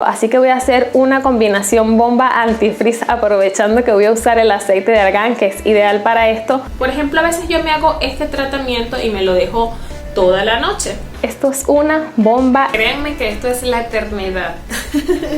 Así que voy a hacer una combinación bomba antifrizz, aprovechando que voy a usar el aceite de argán, que es ideal para esto. Por ejemplo, a veces yo me hago este tratamiento y me lo dejo toda la noche. Esto es una bomba. Créanme que esto es la eternidad.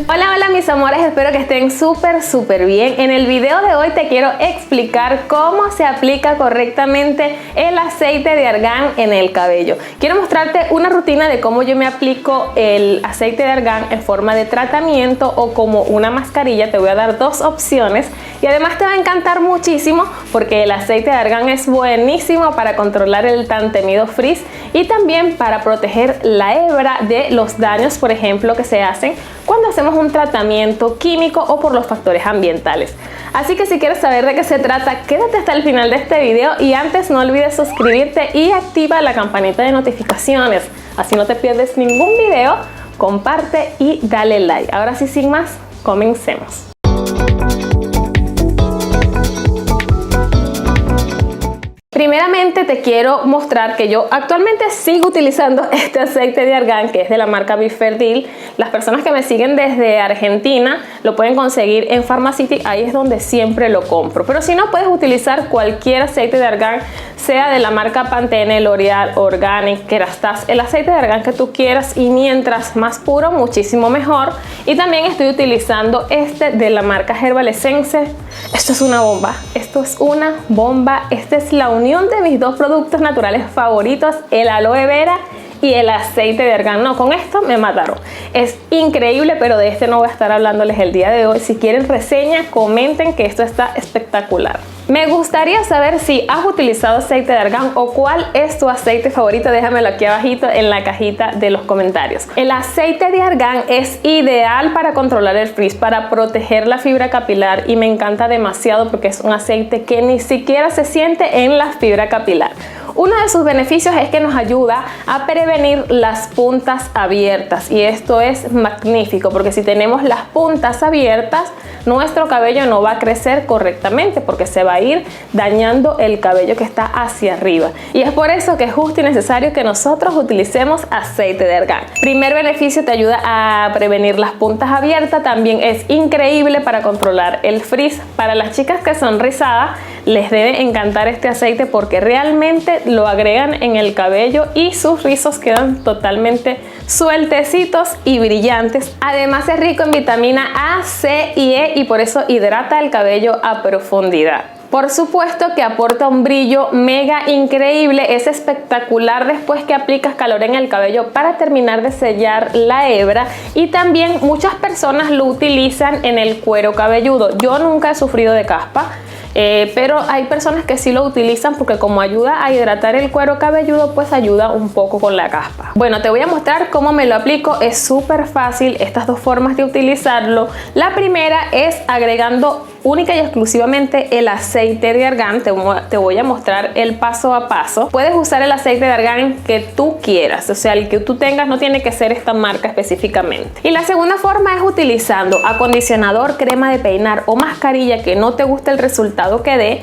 Hola mis amores, espero que estén súper bien. En el video de hoy te quiero explicar cómo se aplica correctamente el aceite de argán en el cabello. Quiero mostrarte una rutina de cómo yo me aplico el aceite de argán en forma de tratamiento o como una mascarilla. Te voy a dar dos opciones y además te va a encantar muchísimo porque el aceite de argán es buenísimo para controlar el tan temido frizz y también para proteger la hebra de los daños, por ejemplo, que se hacen cuando hacemos un tratamiento químico o por los factores ambientales. Así que si quieres saber de qué se trata, quédate hasta el final de este video y antes no olvides suscribirte y activa la campanita de notificaciones, así no te pierdes ningún video. Comparte y dale like. Ahora sí, sin más, comencemos. Primeramente te quiero mostrar que yo actualmente sigo utilizando este aceite de argán, que es de la marca Biferdil. Las personas que me siguen desde Argentina lo pueden conseguir en Pharmacity, ahí es donde siempre lo compro. Pero si no, puedes utilizar cualquier aceite de argán, sea de la marca Pantene, L'Oreal, Organic, Kerastase, el aceite de argán que tú quieras, y mientras más puro, muchísimo mejor. Y también estoy utilizando este de la marca Herbal Essence. Esto es una bomba, esto es una bomba. Esta es la unión de mis dos productos naturales favoritos, el aloe vera y el aceite de argán. No, con esto me mataron. Es increíble, pero de este no voy a estar hablándoles el día de hoy. Si quieren reseña, comenten que esto está espectacular. Me gustaría saber si has utilizado aceite de argán o cuál es tu aceite favorito. Déjamelo aquí abajito en la cajita de los comentarios. El aceite de argán es ideal para controlar el frizz, para proteger la fibra capilar, y me encanta demasiado porque es un aceite que ni siquiera se siente en la fibra capilar. Uno de sus beneficios es que nos ayuda a prevenir las puntas abiertas, y esto es magnífico porque si tenemos las puntas abiertas, nuestro cabello no va a crecer correctamente porque se va a ir dañando el cabello que está hacia arriba, y es por eso que es justo y necesario que nosotros utilicemos aceite de argán. Primer beneficio, te ayuda a prevenir las puntas abiertas. También es increíble para controlar el frizz. Para las chicas que son rizadas les debe encantar este aceite porque realmente lo agregan en el cabello y sus rizos quedan totalmente sueltecitos y brillantes. Además es rico en vitamina A, C y E y por eso hidrata el cabello a profundidad. Por supuesto que aporta un brillo mega increíble, es espectacular después que aplicas calor en el cabello para terminar de sellar la hebra, y también muchas personas lo utilizan en el cuero cabelludo. Yo nunca he sufrido de caspa, pero hay personas que sí lo utilizan porque como ayuda a hidratar el cuero cabelludo, pues ayuda un poco con la caspa. Bueno, te voy a mostrar cómo me lo aplico. Es súper fácil estas dos formas de utilizarlo. La primera es agregando única y exclusivamente el aceite de argán. Te voy a mostrar el paso a paso. Puedes usar el aceite de argán que tú quieras, o sea, el que tú tengas, no tiene que ser esta marca específicamente. Y la segunda forma es utilizando acondicionador, crema de peinar o mascarilla que no te guste el resultado que dé,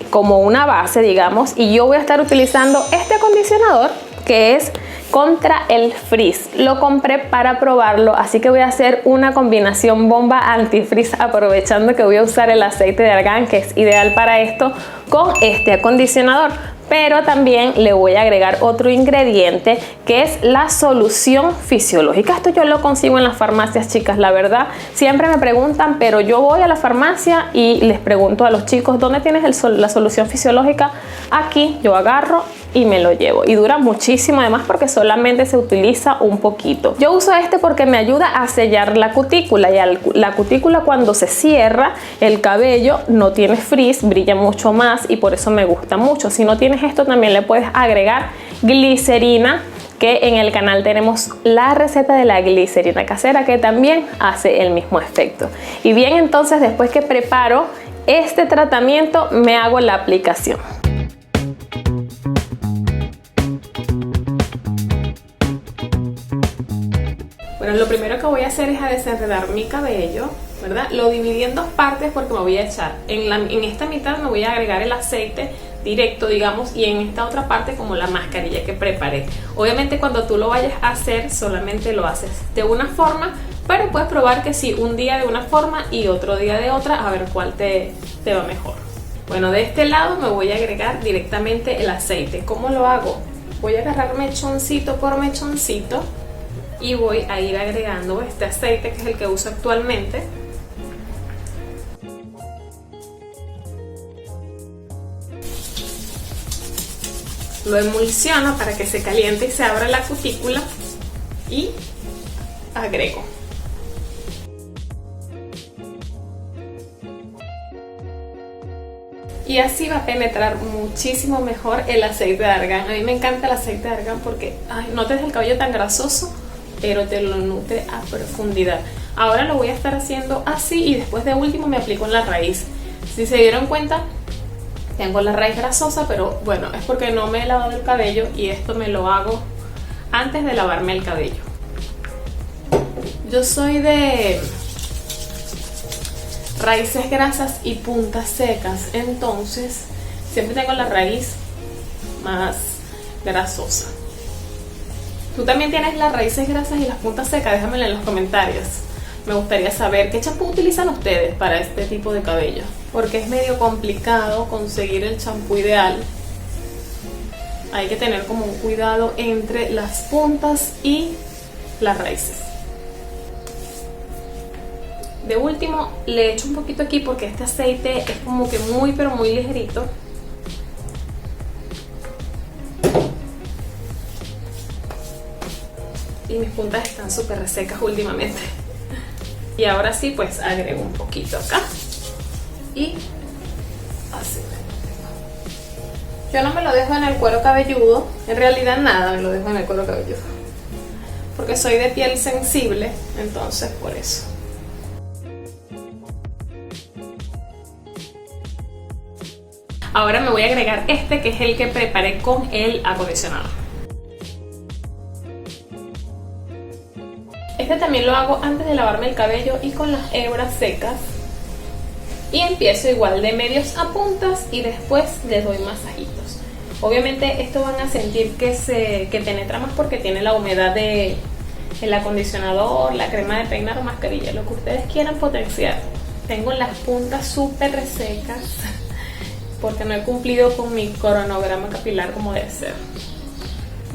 como una base, digamos, y yo voy a estar utilizando este acondicionador que es contra el frizz. Lo compré para probarlo, así que voy a hacer una combinación bomba antifrizz, aprovechando que voy a usar el aceite de argán, que es ideal para esto, con este acondicionador. Pero también le voy a agregar otro ingrediente, que es la solución fisiológica. Esto yo lo consigo en las farmacias, chicas. La verdad, siempre me preguntan, pero yo voy a la farmacia y les pregunto a los chicos, ¿dónde tienes la solución fisiológica? Aquí. Yo agarro y me lo llevo, y dura muchísimo además porque solamente se utiliza un poquito. Yo uso este porque me ayuda a sellar la cutícula, y la cutícula, cuando se cierra el cabello, no tiene frizz, brilla mucho más, y por eso me gusta mucho. Si no tienes esto, también le puedes agregar glicerina, que en el canal tenemos la receta de la glicerina casera que también hace el mismo efecto. Y bien, entonces después que preparo este tratamiento, me hago la aplicación. Bueno, lo primero que voy a hacer es a desenredar mi cabello, ¿verdad? Lo dividí en dos partes porque me voy a echar en esta mitad me voy a agregar el aceite directo, digamos, y en esta otra parte como la mascarilla que preparé. Obviamente cuando tú lo vayas a hacer, solamente lo haces de una forma, pero puedes probar que sí, un día de una forma y otro día de otra, a ver cuál te va mejor. Bueno, de este lado me voy a agregar directamente el aceite. ¿Cómo lo hago? Voy a agarrar mechoncito por mechoncito y voy a ir agregando este aceite, que es el que uso actualmente. Lo emulsiono para que se caliente y se abra la cutícula y agrego. Y así va a penetrar muchísimo mejor el aceite de argán. A mí me encanta el aceite de argán porque no te deja el cabello tan grasoso, pero te lo nutre a profundidad. Ahora lo voy a estar haciendo así y después de último me aplico en la raíz. Si se dieron cuenta, tengo la raíz grasosa, pero bueno, es porque no me he lavado el cabello y esto me lo hago antes de lavarme el cabello. Yo soy de raíces grasas y puntas secas, entonces siempre tengo la raíz más grasosa. ¿Tú también tienes las raíces grasas y las puntas secas? Déjamelo en los comentarios. Me gustaría saber qué champú utilizan ustedes para este tipo de cabello, porque es medio complicado conseguir el champú ideal. Hay que tener como un cuidado entre las puntas y las raíces. De último le echo un poquito aquí porque este aceite es como que muy pero muy ligerito. Y mis puntas están súper resecas últimamente. Y ahora sí, pues agrego un poquito acá. Y así. Yo no me lo dejo en el cuero cabelludo. En realidad nada me lo dejo en el cuero cabelludo, porque soy de piel sensible, entonces por eso. Ahora me voy a agregar este, que es el que preparé con el acondicionador. Este también lo hago antes de lavarme el cabello y con las hebras secas. Y empiezo igual de medios a puntas y después les doy masajitos. Obviamente esto van a sentir que penetra más porque tiene la humedad del acondicionador, la crema de peinar o mascarilla, lo que ustedes quieran potenciar. Tengo las puntas súper resecas porque no he cumplido con mi cronograma capilar como debe ser.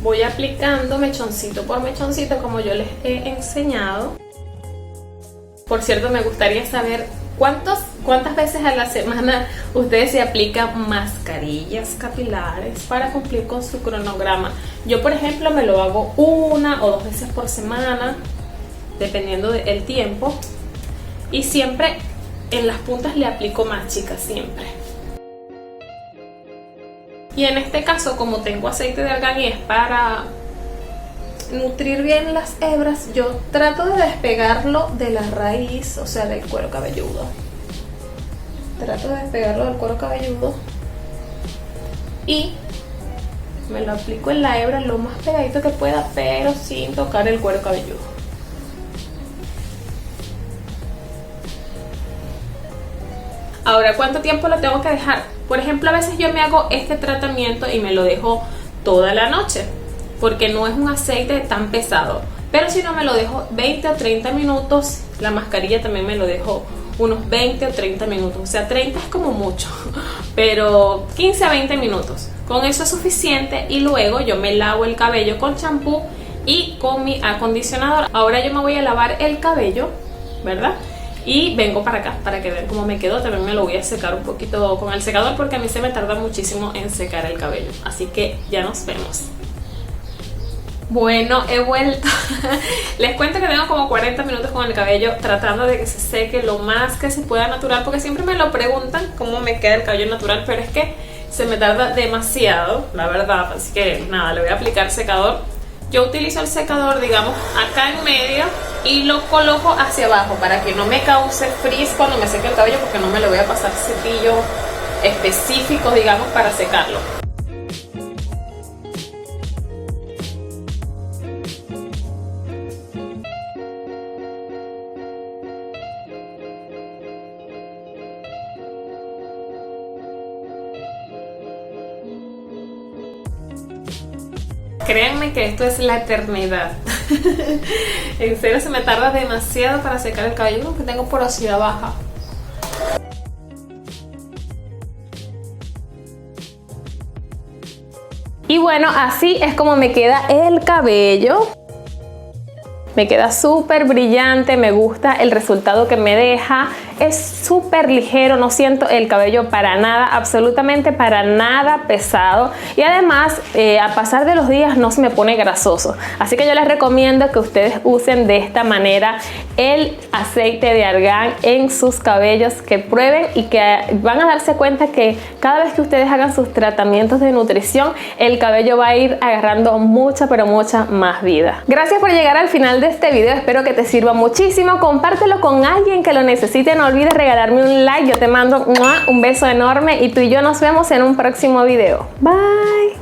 Voy aplicando mechoncito por mechoncito como yo les he enseñado. Por cierto, me gustaría saber cuántas veces a la semana ustedes se aplican mascarillas capilares para cumplir con su cronograma. Yo, por ejemplo, me lo hago 1 o 2 veces por semana, dependiendo del tiempo. Y siempre en las puntas le aplico más, chicas, siempre. Y en este caso, como tengo aceite de argán y es para nutrir bien las hebras, yo trato de despegarlo de la raíz, o sea, del cuero cabelludo. Trato de despegarlo del cuero cabelludo y me lo aplico en la hebra lo más pegadito que pueda, pero sin tocar el cuero cabelludo. Ahora, ¿cuánto tiempo lo tengo que dejar? Por ejemplo, a veces yo me hago este tratamiento y me lo dejo toda la noche, porque no es un aceite tan pesado. Pero si no, me lo dejo 20 o 30 minutos. La mascarilla también me lo dejo unos 20 o 30 minutos. O sea, 30 es como mucho, pero 15 a 20 minutos. Con eso es suficiente y luego yo me lavo el cabello con champú y con mi acondicionador. Ahora yo me voy a lavar el cabello, ¿verdad? Y vengo para acá para que vean cómo me quedó. También me lo voy a secar un poquito con el secador porque a mí se me tarda muchísimo en secar el cabello. Así que ya nos vemos. Bueno, he vuelto. Les cuento que tengo como 40 minutos con el cabello tratando de que se seque lo más que se pueda natural, porque siempre me lo preguntan cómo me queda el cabello natural, pero es que se me tarda demasiado, la verdad. Así que nada, le voy a aplicar secador. Yo utilizo el secador, digamos, acá en medio y lo coloco hacia abajo para que no me cause frizz cuando me seque el cabello, porque no me lo voy a pasar cepillo específico, digamos, para secarlo. Créanme que esto es la eternidad. En serio se me tarda demasiado para secar el cabello porque tengo porosidad baja. Y bueno, así es como me queda el cabello. Me queda súper brillante, me gusta el resultado que me deja. Es súper ligero, no siento el cabello para nada, absolutamente para nada pesado. Y además, a pasar de los días no se me pone grasoso. Así que yo les recomiendo que ustedes usen de esta manera el aceite de argán en sus cabellos, que prueben y que van a darse cuenta que cada vez que ustedes hagan sus tratamientos de nutrición, el cabello va a ir agarrando mucha, pero mucha más vida. Gracias por llegar al final de este video, espero que te sirva muchísimo. Compártelo con alguien que lo necesite. No olvides regalarme un like. Yo te mando un beso enorme y tú y yo nos vemos en un próximo video. Bye.